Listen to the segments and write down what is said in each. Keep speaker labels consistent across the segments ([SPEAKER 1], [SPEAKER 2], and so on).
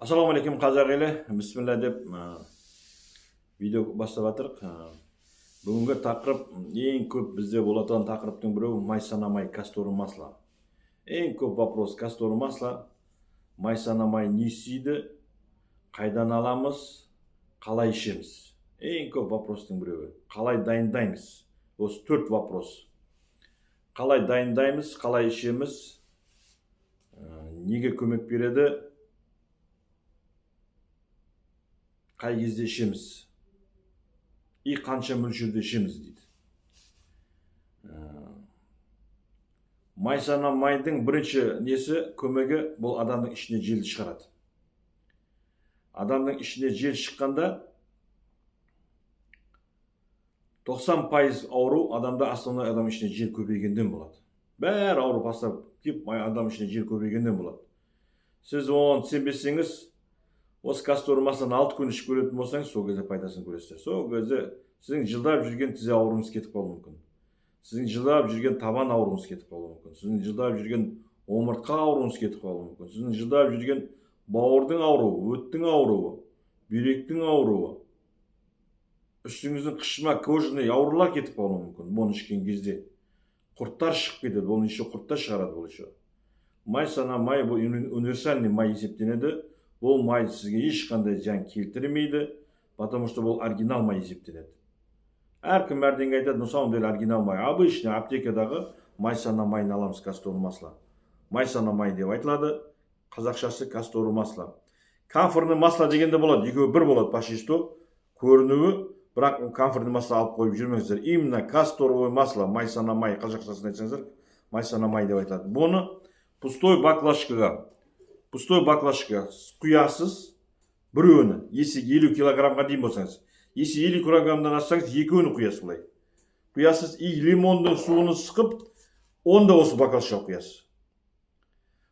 [SPEAKER 1] Assalomu alaykum қазақ елі. Bismillah deb видео бастап жатырық. Бүгінгі тақырып ең көп бізде болатын тақырыптың біреуі май санамай касторы масло. Ең көп вопрос касторы масло. Май санамай не істейді? Қайдан аламыз? Қалай ішеміз? Ең көп вопростың біреуі. Қалай дайындаймыз? Осы 4 вопрос. Қалай дайындаймыз? Қалай ішеміз? Неге көмек береді? Қай кезде ішеміз? И қанша мөлшерде ішеміз дейді. Май санамайдың бірінші несі көмегі бұл адамның ішіне жел шығарады. Адамның ішіне жел шыққанда 90% ауру адамда основной адам ішіне жел көбейгенден болады. Бәрі ауру бастап кеп адам ішіне жел көбейгенден болады. Сіз оған сенбесеңіз, осы касторы маслоны 6 күн ішіп көретін болсаңыз, сол кезде пайдасын көресіздер. Сол кезде сіздің жылдап жүрген тізе ауруыңыз кетіп қалуы мүмкін. Сіздің жылдап жүрген табан ауруыңыз кетіп қалуы мүмкін. Сіздің жылдап жүрген омыртқа ауруыңыз кетіп қалуы мүмкін. Сіздің жылдап жүрген бауырдың ауруы, өттің ауруы, бүйректің ауруы, үстіңіздің қышыма кожаный аурулар кетіп қалуы мүмкін. Бұны ішкен кезде құрттар шығып кетеді. Ол еще құрттар шығарады бұл еще. Май санамай бұл универсальный май есептенеді. Бұл май сізге ешқандай зиян келтірмейді, потому что бұл оригинал май есептенеді. Әркім әрдеңе айтады, на самом деле оригинал май. Обычно аптекадағы май санамайын аламыз касторы масло. Май санамай деп айтылады, қазақшасы касторы масло. Камфорный масло дегенде болады, екеуі бір болады почти что көрінуі, бірақ камфорный масло алып қойып жүрмеңіздер. Именно касторовое масло, май санамай, қазақшасын айтсаңыздар, май санамай деп айтылады. Бұны пустой баклажкаға құясыз біреуіні, есі 50 килограммға дейін болсаңыз, есі 50 килограммдан ассаңыз, екеуіні құясыз бұлай. Құясыз, и лимонның суыны сықып, онда осы баклажкаға құясыз.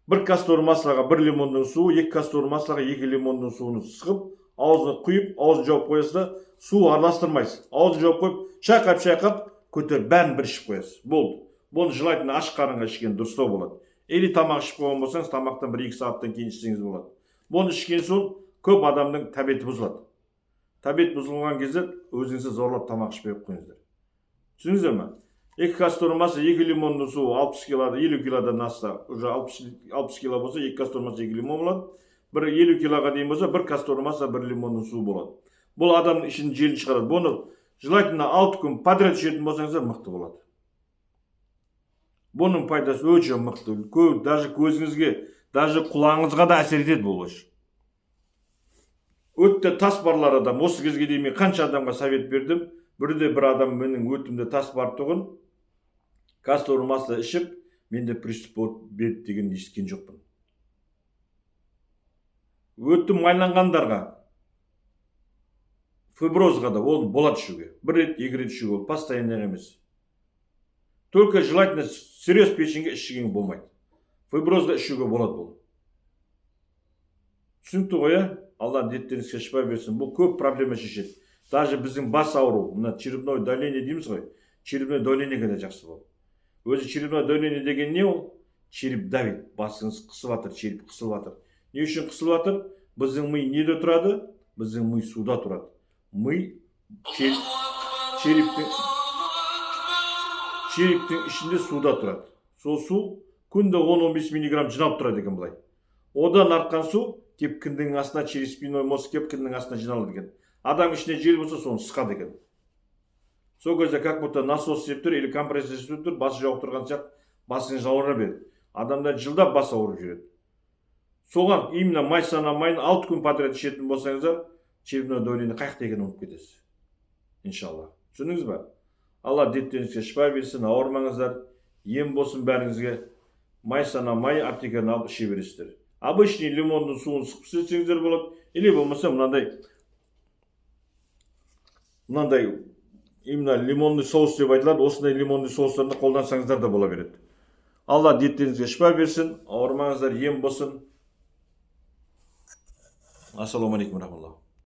[SPEAKER 1] Бір касторы маслоға бір лимонның суы, екі касторы маслоға екі лимонның суыны сықып, аузына құйып, аузын жауып қоясыз да, су араластырмайсыз. Аузын жауып қойып, шайқап, көтер, бәрін бір ішіп қоясыз. Болды. Бұны желательно аш қарынға ішкен дұрыстау болады. Или тамақ ішіп қойған болсаңыз, тамақтан 1-2 сағаттан кейін ішсеңіз болады. Бұны ішкен соң көп адамның тәбеті бұзылады. Тәбет бұзылған кезде өзіңізді зорлап тамақ ішпей қойыңыздар. Түсініңіздер ме? 2 касторы масло, 2 лимонның суы 60 килода, 50 килодан асса, уже 60 кило болса, 2 касторы масло, 2 лимон болады. Бір 50 килоға дейін болса, 1 касторы масло, 1 лимонның суы болады. Бұл адамның ішінің желін шығарады. Бұны желательно 6 күн подряд ішетін болсаңыздар мықты болады. Бұның пайдасы өте мықты. Даже көзіңізге, даже құлағыңызға да әсер етеді бұл іш. Өтте тас барлар адам, осы кезге дейін мен қанша адамға совет бердім. Бірде бір адам менің өтімде тас бар тұғын, касторы масло ішіп, менде приступ берді деген естіген жоқпын. Өтім майланғандарға, фиброзға да ол болады ішуге. Бір рет, 2 рет ішуге ол постоянно емес. Только желательно сирез печенге ішіген болмайды. Фиброзға ішуге болады бұл. Түсінікті ғой, Алла дерттеріңізге шипа берсін. Бұл көп проблема шешеді. Даже біздің бас ауру, мына черепное давление дейміз ғой. Черепное давлениеге де жақсы бұл. Өзі черепное давление деген не ол? Череп давит. Басыңыз қысып жатыр, череп қысылып жатыр. Не үшін қысылып жатыр? Біздің ми неде тұрады? Біздің ми суда тұрады. Ми черептің ішінде суда тұрады. Сол су күнде 10-15 миллиграмм жиналып тұрады екен бұлай. Одан артқан су кеп кіндің астына, через спинной мозг кеп кіндің астына жиналады екен. Адам ішіне жел болса, соны сықады екен. Сол кезде как будто насос істеп тұр, или компрессор істеп тұр, басы жауып тұрған сияқты басыңыз ауыра береді. Адамдар жылдап бас ауырып жүреді. Соған именно май санамайын 6 күн подряд ішетін болсаңыздар, черепное давление қайықта екенін ұмытып кетесіз. Иншалла. Түсіндіңіз бе? Алла дерттеріңізге шипа берсін, ауырмаңыздар, ем болсын бәріңізге. Май санамай аптекадан алып іше бересіздер. Обычный лимонның суын сықып істесеңіздер болады, или болмаса мынандай именно лимонный соус деп айтылады, осындай лимонный соустарды қолдансаңыздар да бола береді. Алла дерттеріңізге шипа берсін, ауырмаңыздар, ем болсын. Ассаламу алейкум рахматуллах.